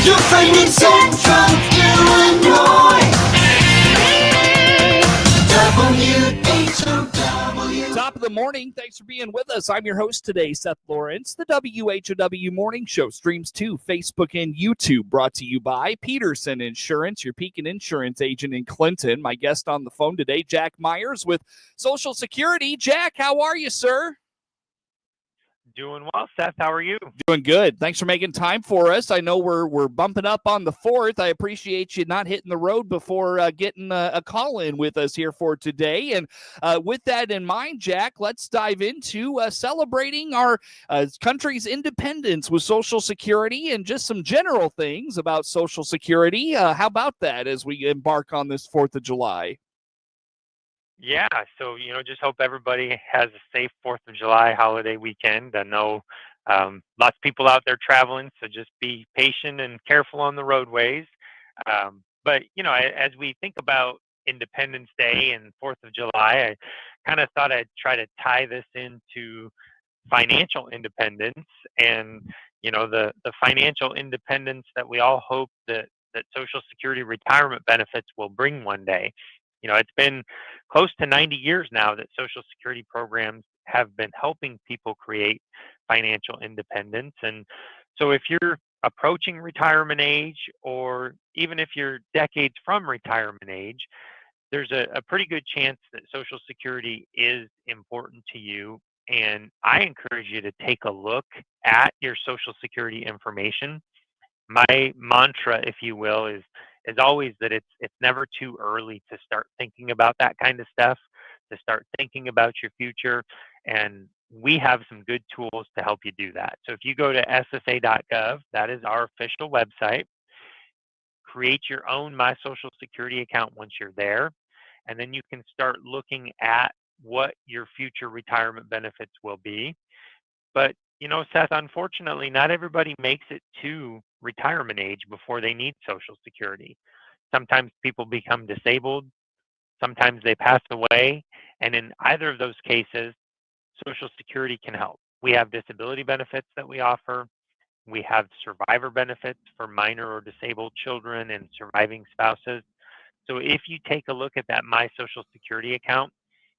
Your friend in Central Illinois. WHOW. Top of the morning. Thanks for being with us. I'm your host today, Seth Lawrence. The WHOW Morning Show streams to Facebook and YouTube, brought to you by Peterson Insurance, your Pekin Insurance agent in Clinton. My guest on the phone today, Jack Myers with Social Security. Jack, how are you, sir? Doing well, Seth. How are you? Doing good. Thanks for making time for us. I know we're bumping up on the 4th. I appreciate you not hitting the road before getting a call in with us here for today. And with that in mind, Jack, let's dive into celebrating our country's independence with Social Security and just some general things about Social Security. How about that as we embark on this 4th of July? Yeah, so just hope everybody has a safe 4th of July holiday weekend. I know lots of people out there traveling, so just be patient and careful on the roadways. But as we think about Independence Day and 4th of July, I kind of thought I'd try to tie this into financial independence and the financial independence that we all hope that Social Security retirement benefits will bring one day. It's been close to 90 years now that Social Security programs have been helping people create financial independence. And so if you're approaching retirement age, or even if you're decades from retirement age, there's a pretty good chance that Social Security is important to you. And I encourage you to take a look at your Social Security information. My mantra, if you will, is always that it's never too early to start thinking about that kind of stuff, to start thinking about your future. And we have some good tools to help you do that. So if you go to ssa.gov, that is our official website, create your own My Social Security account once you're there, and then you can start looking at what your future retirement benefits will be. But Seth, unfortunately, not everybody makes it to retirement age before they need Social Security. Sometimes people become disabled, sometimes they pass away, and in either of those cases, Social Security can help. We have disability benefits that we offer. We have survivor benefits for minor or disabled children and surviving spouses. So if you take a look at that My Social Security account,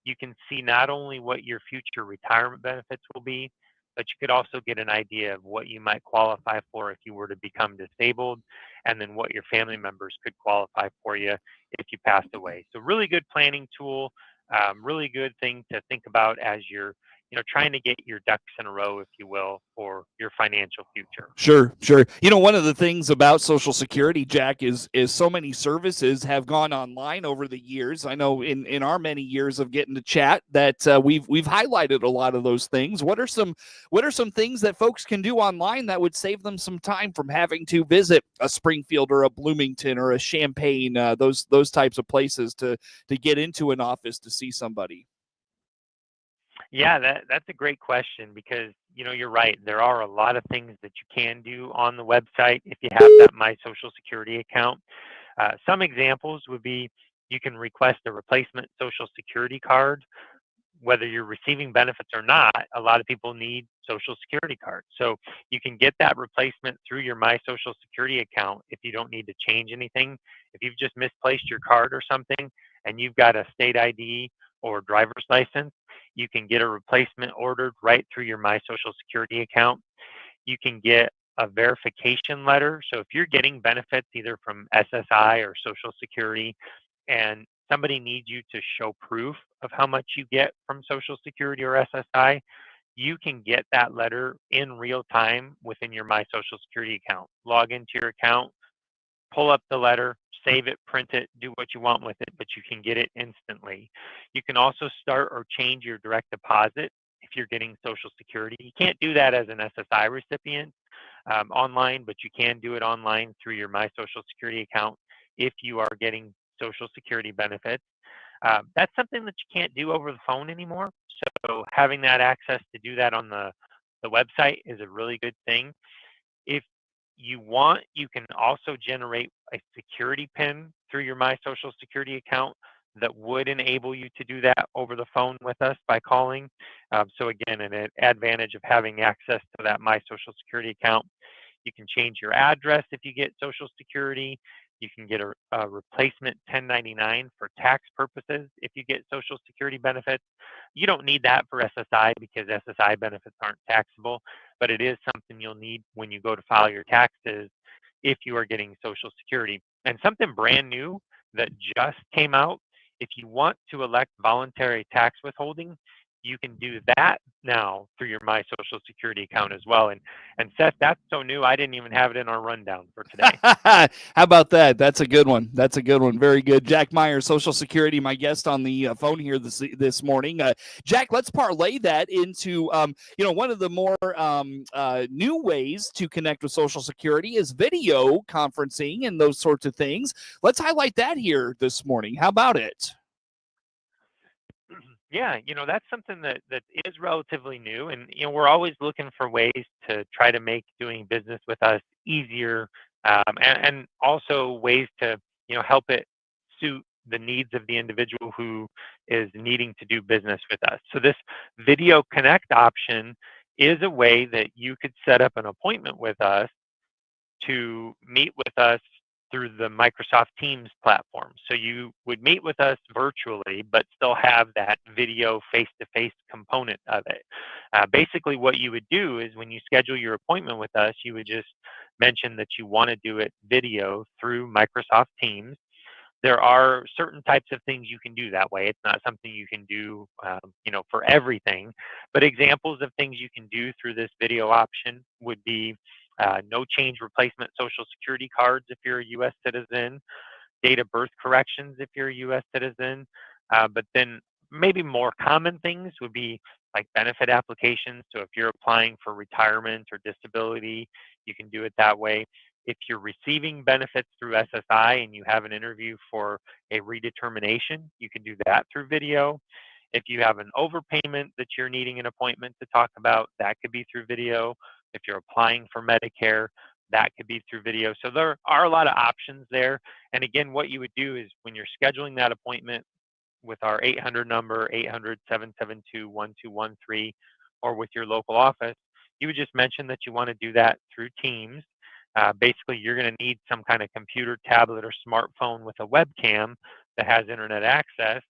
you can see not only what your future retirement benefits will be, but you could also get an idea of what you might qualify for if you were to become disabled, and then what your family members could qualify for you if you passed away. So really good planning tool, really good thing to think about as you're trying to get your ducks in a row, if you will, for your financial future. Sure. One of the things about Social Security, Jack, is so many services have gone online over the years. I know in our many years of getting to chat that we've highlighted a lot of those things. What are some things that folks can do online that would save them some time from having to visit a Springfield or a Bloomington or a Champaign, those types of places to get into an office to see somebody? Yeah, that's a great question, because you're right. There are a lot of things that you can do on the website if you have that My Social Security account. Some examples would be you can request a replacement Social Security card. Whether you're receiving benefits or not, a lot of people need Social Security cards. So you can get that replacement through your My Social Security account if you don't need to change anything. If you've just misplaced your card or something and you've got a state ID or driver's license, you can get a replacement ordered right through your My Social Security account. You can get a verification letter. So if you're getting benefits either from SSI or Social Security, and somebody needs you to show proof of how much you get from Social Security or SSI, you can get that letter in real time within your My Social Security account. Log into your account, pull up the letter, save it, print it, do what you want with it, but you can get it instantly. You can also start or change your direct deposit if you're getting Social Security. You can't do that as an SSI recipient online, but you can do it online through your My Social Security account if you are getting Social Security benefits. That's something that you can't do over the phone anymore. So having that access to do that on the website is a really good thing. If you want, you can also generate a security PIN through your My Social Security account that would enable you to do that over the phone with us by calling. So again, an advantage of having access to that My Social Security account. You can change your address if you get Social Security. You can get a replacement 1099 for tax purposes if you get Social Security benefits. You don't need that for SSI because SSI benefits aren't taxable, but it is something you'll need when you go to file your taxes if you are getting Social Security. And something brand new that just came out, if you want to elect voluntary tax withholding, you can do that now through your My Social Security account as well. And Seth, that's so new, I didn't even have it in our rundown for today. How about that? That's a good one. That's a good one. Very good. Jack Myers, Social Security, my guest on the phone here this morning. Jack, let's parlay that into one of the more new ways to connect with Social Security is video conferencing and those sorts of things. Let's highlight that here this morning. How about it? Yeah, that's something that is relatively new, and we're always looking for ways to try to make doing business with us easier, and also ways to help it suit the needs of the individual who is needing to do business with us. So this video connect option is a way that you could set up an appointment with us to meet with us through the Microsoft Teams platform. So you would meet with us virtually, but still have that video face-to-face component of it. Basically, what you would do is when you schedule your appointment with us, you would just mention that you want to do it video through Microsoft Teams. There are certain types of things you can do that way. It's not something you can do, for everything. But examples of things you can do through this video option would be no change replacement Social Security cards if you're a U.S. citizen, date of birth corrections if you're a U.S. citizen. But then maybe more common things would be like benefit applications. So if you're applying for retirement or disability, you can do it that way. If you're receiving benefits through SSI and you have an interview for a redetermination, you can do that through video. If you have an overpayment that you're needing an appointment to talk about, that could be through video. If you're applying for Medicare, that could be through video. So there are a lot of options there. And again, what you would do is when you're scheduling that appointment with our 800 number, 800-772-1213, or with your local office, you would just mention that you want to do that through Teams. Basically, you're going to need some kind of computer, tablet, or smartphone with a webcam that has internet access,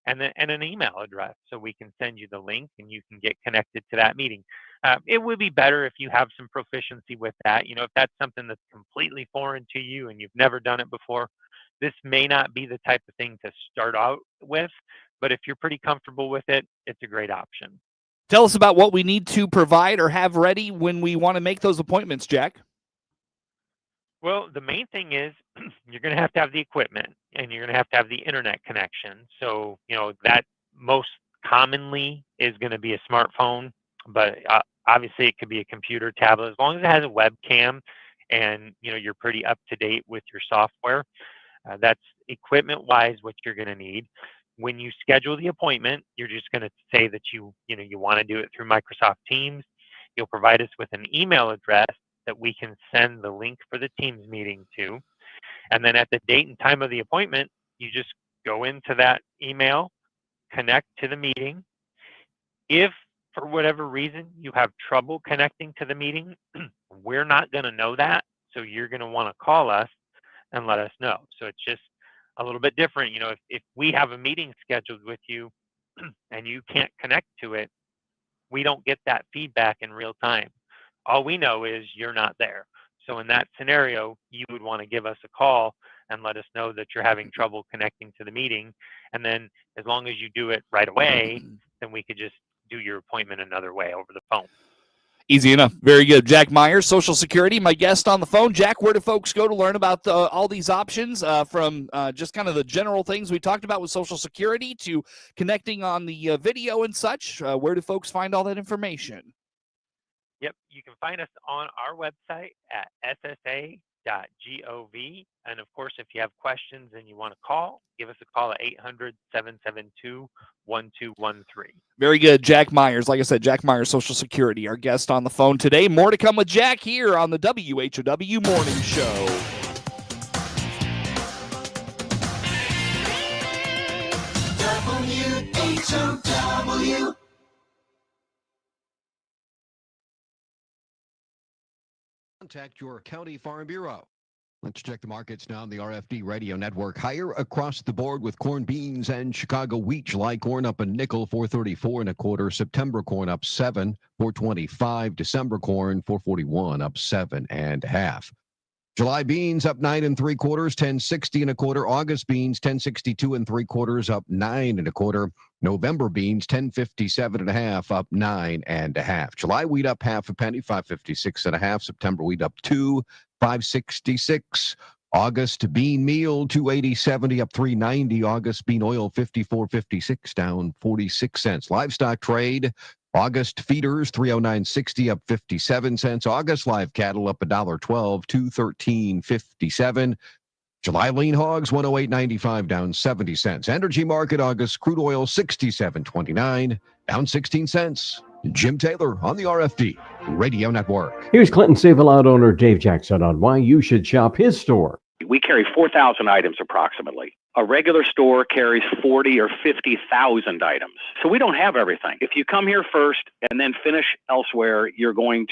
and an email address so we can send you the link and you can get connected to that meeting. It would be better if you have some proficiency with that. If that's something that's completely foreign to you and you've never done it before, this may not be the type of thing to start out with, but if you're pretty comfortable with it, it's a great option. Tell us about what we need to provide or have ready when we want to make those appointments, Jack. Well, the main thing is you're going to have the equipment and you're going to have the internet connection. So, that most commonly is going to be a smartphone, but obviously it could be a computer, tablet, as long as it has a webcam and, you're pretty up to date with your software. That's equipment-wise what you're going to need. When you schedule the appointment, you're just going to say that you want to do it through Microsoft Teams. You'll provide us with an email address that we can send the link for the Teams meeting to. And then at the date and time of the appointment, you just go into that email, connect to the meeting. If for whatever reason you have trouble connecting to the meeting, we're not going to know that. So you're going to want to call us and let us know. So it's just a little bit different. If we have a meeting scheduled with you and you can't connect to it, we don't get that feedback in real time. All we know is you're not there. So in that scenario, you would want to give us a call and let us know that you're having trouble connecting to the meeting. And then as long as you do it right away, then we could just do your appointment another way over the phone. Easy enough. Very good. Jack Myers, Social Security, my guest on the phone. Jack, where do folks go to learn about all these options from just kind of the general things we talked about with Social Security to connecting on the video and such? Where do folks find all that information? Yep, you can find us on our website at ssa.gov. And of course, if you have questions and you want to call, give us a call at 800-772-1213. Very good. Jack Myers. Like I said, Jack Myers, Social Security, our guest on the phone today. More to come with Jack here on the WHOW Morning Show. WHOW. Contact your county farm bureau. Let's check the markets now on the RFD radio network. Higher across the board with corn, beans, and Chicago wheat. July corn up a nickel, 4.34 1/4. September corn up 7, 4.25. December corn 4.41, up 7 1/2. July beans up 9 3/4, 10.60 1/4. August beans 10.62 3/4, up 9 1/4. November beans 10.57 1/2, up 9 1/2. July wheat up 1/2 penny, 5.56 1/2. September wheat up 2, 5.66. August bean meal 2.80.70, up 3.90. August bean oil 54.56, down 46 cents. Livestock trade. August feeders 309.60, up 57 cents. August live cattle up $1.12, 213.57. July lean hogs 108.95, down 70 cents. Energy market August crude oil 67.29, down 16 cents. Jim Taylor on the RFD Radio Network. Here's Clinton Save-A-Lot owner Dave Jackson on why you should shop his store. We carry 4,000 items approximately. A regular store carries 40 or 50,000 items. So we don't have everything. If you come here first and then finish elsewhere, your bottom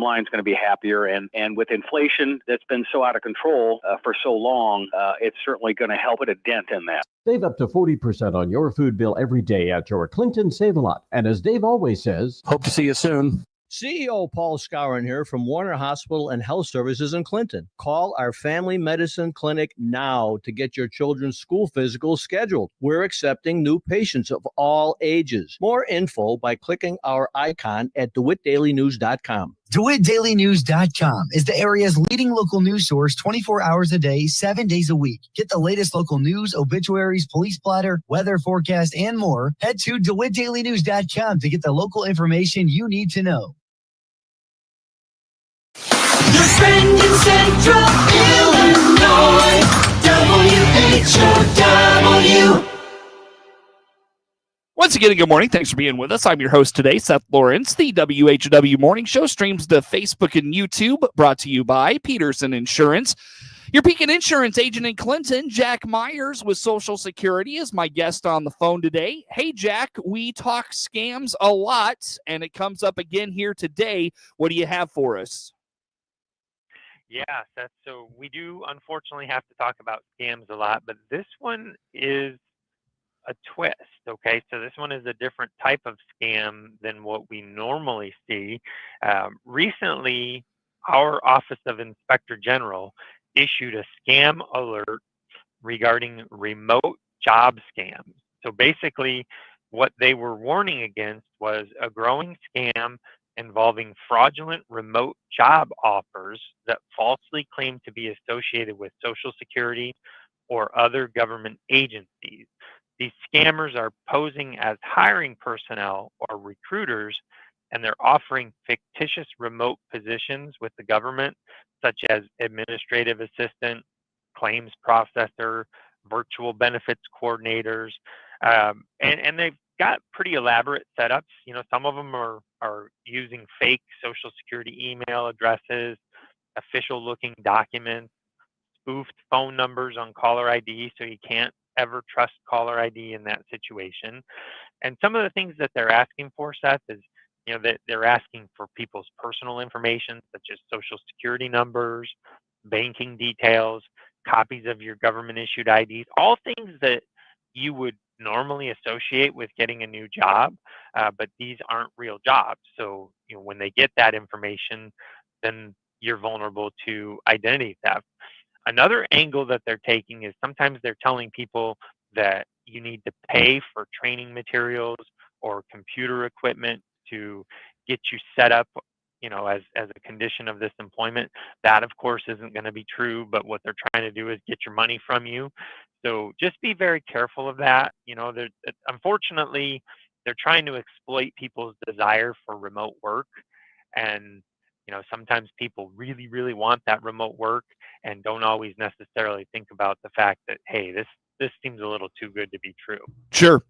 line is going to be happier. And with inflation that's been so out of control for so long, it's certainly going to help put a dent in that. Save up to 40% on your food bill every day at your Clinton Save-A-Lot. And as Dave always says, hope to see you soon. CEO Paul Skowron here from Warner Hospital and Health Services in Clinton. Call our family medicine clinic now to get your children's school physicals scheduled. We're accepting new patients of all ages. More info by clicking our icon at DeWittDailyNews.com. DeWittDailyNews.com is the area's leading local news source 24 hours a day, 7 days a week. Get the latest local news, obituaries, police blotter, weather forecast, and more. Head to DeWittDailyNews.com to get the local information you need to know. Your friend in Central Illinois, WHOW. Once again, good morning. Thanks for being with us. I'm your host today, Seth Lawrence. The WHW Morning Show streams to Facebook and YouTube, brought to you by Peterson Insurance. Your Pekin Insurance agent in Clinton, Jack Myers with Social Security, is my guest on the phone today. Hey, Jack, we talk scams a lot, and it comes up again here today. What do you have for us? Yeah, Seth. So we do unfortunately have to talk about scams a lot, but this one is a twist. Okay, so this one is a different type of scam than what we normally see. Recently, our Office of Inspector General issued a scam alert regarding remote job scams. So basically, what they were warning against was a growing scam involving fraudulent remote job offers that falsely claim to be associated with Social Security or other government agencies. These scammers are posing as hiring personnel or recruiters, and they're offering fictitious remote positions with the government, such as administrative assistant, claims processor, virtual benefits coordinators, and they've got pretty elaborate setups. You know, some of them are using fake Social Security email addresses, official-looking documents, spoofed phone numbers on caller ID, so you can't ever trust caller ID in that situation. And some of the things that they're asking for, Seth, is, you know, that they're asking for people's personal information, such as Social Security numbers, banking details, copies of your government-issued IDs, all things that you would normally associate with getting a new job, but these aren't real jobs. So, you know, when they get that information, then you're vulnerable to identity theft. Another angle that they're taking is sometimes they're telling people that you need to pay for training materials or computer equipment to get you set up, you know, as a condition of this employment. That, of course, isn't going to be true, but what they're trying to do is get your money from you. So just be very careful of that. You know, unfortunately, they're trying to exploit people's desire for remote work. And, you know, sometimes people really, really want that remote work and don't always necessarily think about the fact that, hey, this seems a little too good to be true. Sure.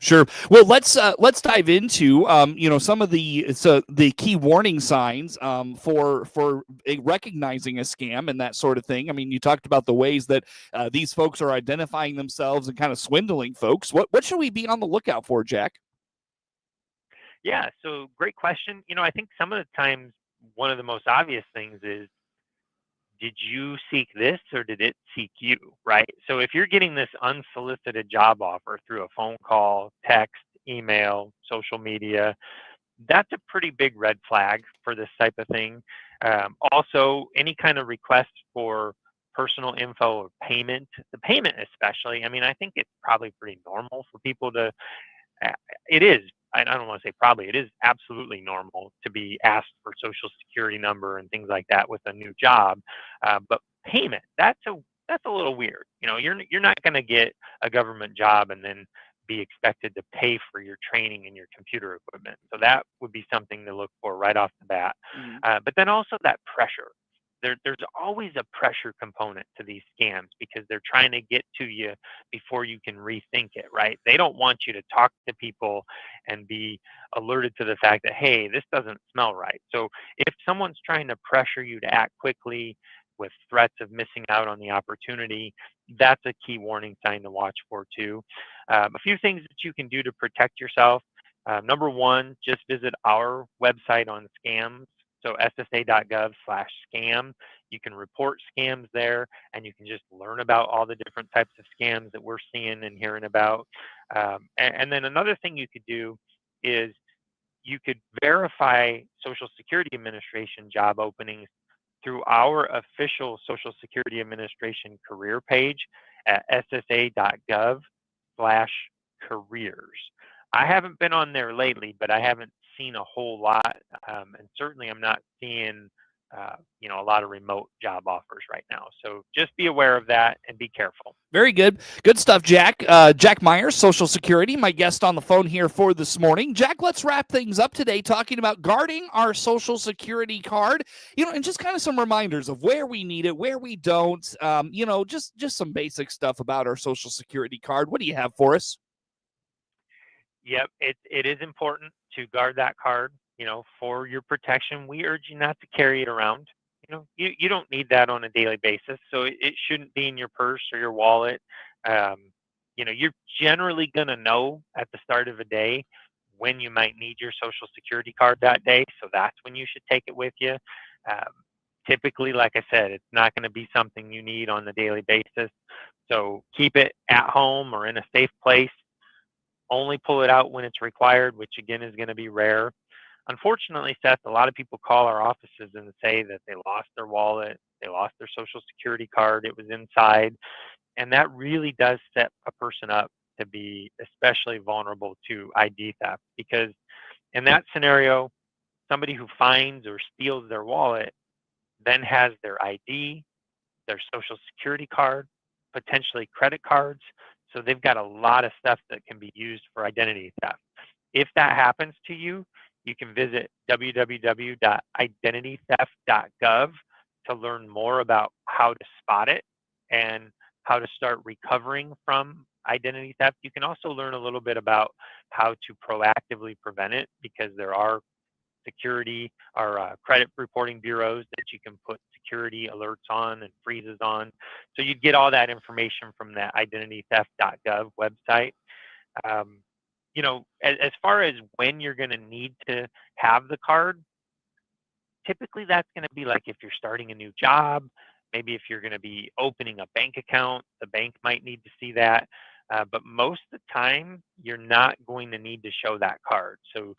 Well, let's dive into you know, some of the key warning signs for recognizing a scam and that sort of thing. I mean, you talked about the ways that these folks are identifying themselves and kind of swindling folks. What should we be on the lookout for, Jack? Yeah, so great question. You know, I think some of the times one of the most obvious things is, did you seek this or did it seek you, right? So if you're getting this unsolicited job offer through a phone call, text, email, social media, that's a pretty big red flag for this type of thing. Also, any kind of request for personal info or payment, the payment especially, I mean, I think it's probably pretty normal for people to, uh, it is, I don't want to say probably, it is absolutely normal to be asked for social security number and things like that with a new job. But payment, that's a little weird. You know, you're not going to get a government job and then be expected to pay for your training and your computer equipment. So that would be something to look for right off the bat. But then also that pressure. There's always a pressure component to these scams because they're trying to get to you before you can rethink it, right? They don't want you to talk to people and be alerted to the fact that, hey, this doesn't smell right. So if someone's trying to pressure you to act quickly with threats of missing out on the opportunity, that's a key warning sign to watch for too. A few things that you can do to protect yourself. Number one, just visit our website on scams. So ssa.gov/scam. You can report scams there, and you can just learn about all the different types of scams that we're seeing and hearing about. And then another thing you could do is you could verify Social Security Administration job openings through our official Social Security Administration career page at ssa.gov/careers. I haven't been on there lately, but I haven't seen a whole lot, and certainly I'm not seeing, a lot of remote job offers right now. So just be aware of that and be careful. Very good. Good stuff, Jack. Jack Myers, Social Security, my guest on the phone here for this morning. Jack, let's wrap things up today talking about guarding our Social Security card, and just kind of some reminders of where we need it, where we don't, just some basic stuff about our Social Security card. What do you have for us? Yep, it is important to guard that card, for your protection. We urge you not to carry it around. You don't need that on a daily basis, so it shouldn't be in your purse or your wallet. You're generally going to know at the start of a day when you might need your Social Security card that day, so that's when you should take it with you. Typically, like I said, it's not going to be something you need on a daily basis, so keep it at home or in a safe place. Only pull it out when it's required, which again is going to be rare. Unfortunately, Seth, a lot of people call our offices and say that they lost their wallet, they lost their Social Security card, it was inside. And that really does set a person up to be especially vulnerable to ID theft, because in that scenario, somebody who finds or steals their wallet then has their ID, their Social Security card, potentially credit cards. So they've got a lot of stuff that can be used for identity theft. If that happens to you, you can visit www.identitytheft.gov to learn more about how to spot it and how to start recovering from identity theft. You can also learn a little bit about how to proactively prevent it, because there are security or credit reporting bureaus that you can put security alerts on and freezes on. So you'd get all that information from that identitytheft.gov website. As far as when you're going to need to have the card, typically that's going to be like if you're starting a new job, maybe if you're going to be opening a bank account, the bank might need to see that. But most of the time, you're not going to need to show that card. So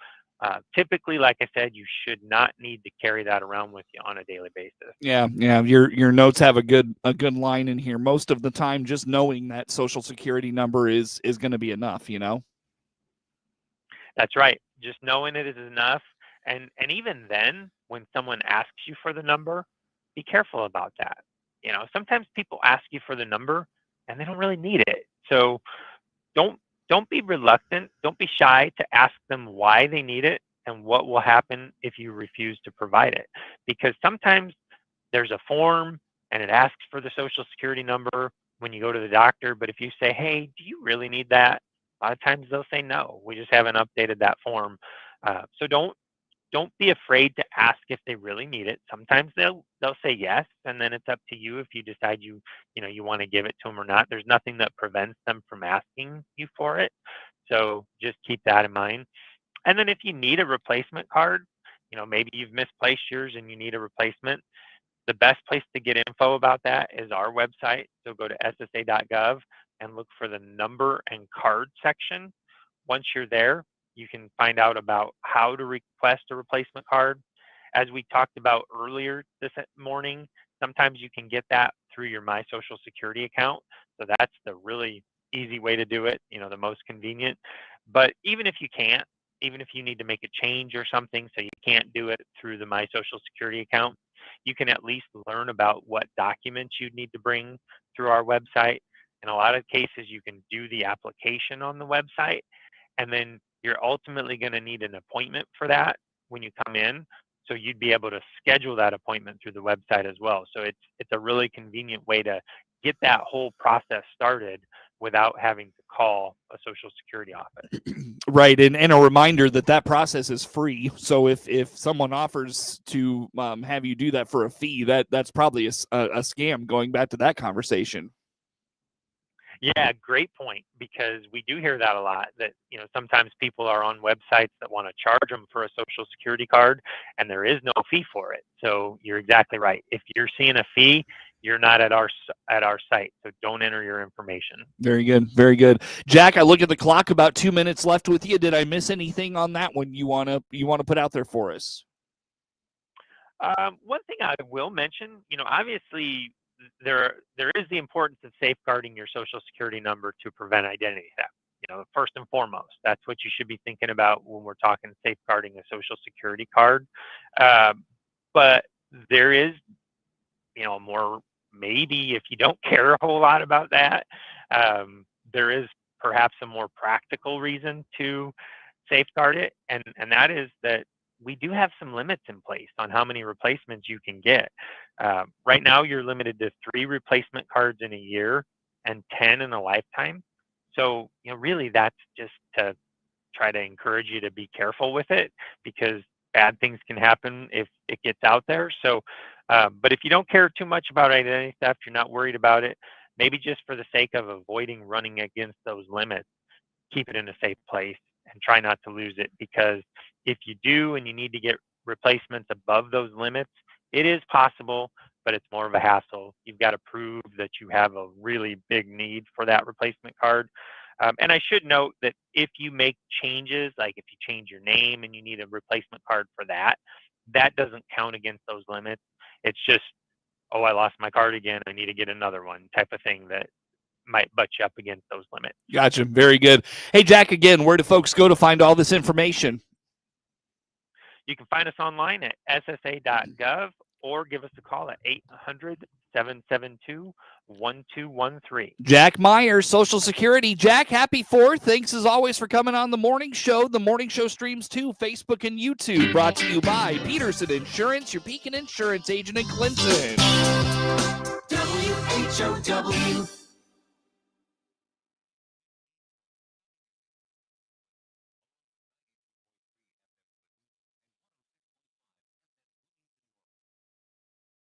typically, like I said, you should not need to carry that around with you on a daily basis. Yeah. Your notes have a good line in here. Most of the time, just knowing that Social Security number is going to be enough. That's right. Just knowing it is enough. And even then, when someone asks you for the number, be careful about that. Sometimes people ask you for the number and they don't really need it. So don't be reluctant. Don't be shy to ask them why they need it and what will happen if you refuse to provide it. Because sometimes there's a form and it asks for the Social Security number when you go to the doctor. But if you say, hey, do you really need that? A lot of times they'll say no. We just haven't updated that form. So don't be afraid to ask if they really need it. Sometimes they'll say yes, and then it's up to you if you decide you want to give it to them or not. There's nothing that prevents them from asking you for it. So just keep that in mind. And then if you need a replacement card, maybe you've misplaced yours and you need a replacement. The best place to get info about that is our website. So go to ssa.gov and look for the number and card section. Once you're there, you can find out about how to request a replacement card. As we talked about earlier this morning, sometimes you can get that through your My Social Security account. So that's the really easy way to do it, the most convenient. But even if you can't, even if you need to make a change or something, so you can't do it through the My Social Security account, you can at least learn about what documents you'd need to bring through our website. In a lot of cases, you can do the application on the website, and then you're ultimately going to need an appointment for that when you come in. So you'd be able to schedule that appointment through the website as well. So it's a really convenient way to get that whole process started without having to call a Social Security office. Right, and a reminder that process is free. So if someone offers to have you do that for a fee, that's probably a scam. Going back to that conversation. Yeah, great point, because we do hear that a lot, that sometimes people are on websites that want to charge them for a Social Security card, and there is no fee for it. So you're exactly right. If you're seeing a fee, you're not at our site, so don't enter your information. Very good, very good. Jack, I look at the clock, about 2 minutes left with you. Did I miss anything on that one you wanna put out there for us? One thing I will mention, obviously there is the importance of safeguarding your Social Security number to prevent identity theft. First and foremost, that's what you should be thinking about when we're talking safeguarding a Social Security card. But there is, more, maybe if you don't care a whole lot about that, there is perhaps a more practical reason to safeguard it, and that is that we do have some limits in place on how many replacements you can get. Right now, you're limited to 3 replacement cards in a year and 10 in a lifetime. So, really that's just to try to encourage you to be careful with it, because bad things can happen if it gets out there. So, but if you don't care too much about identity theft, you're not worried about it, maybe just for the sake of avoiding running against those limits, keep it in a safe place and try not to lose it, because if you do and you need to get replacements above those limits, it is possible, but it's more of a hassle. You've got to prove that you have a really big need for that replacement card. And I should note that if you make changes, like if you change your name and you need a replacement card for that, that doesn't count against those limits. It's just, oh, I lost my card again, I need to get another one type of thing that might butt you up against those limits. Gotcha. Very good. Hey, Jack, again, where do folks go to find all this information? You can find us online at ssa.gov or give us a call at 800-772-1213. Jack Meyer, Social Security. Jack, happy 4th. Thanks as always for coming on the morning show. The morning show streams too, Facebook and YouTube. Brought to you by Peterson Insurance, your Pekin Insurance agent in Clinton. WHOW.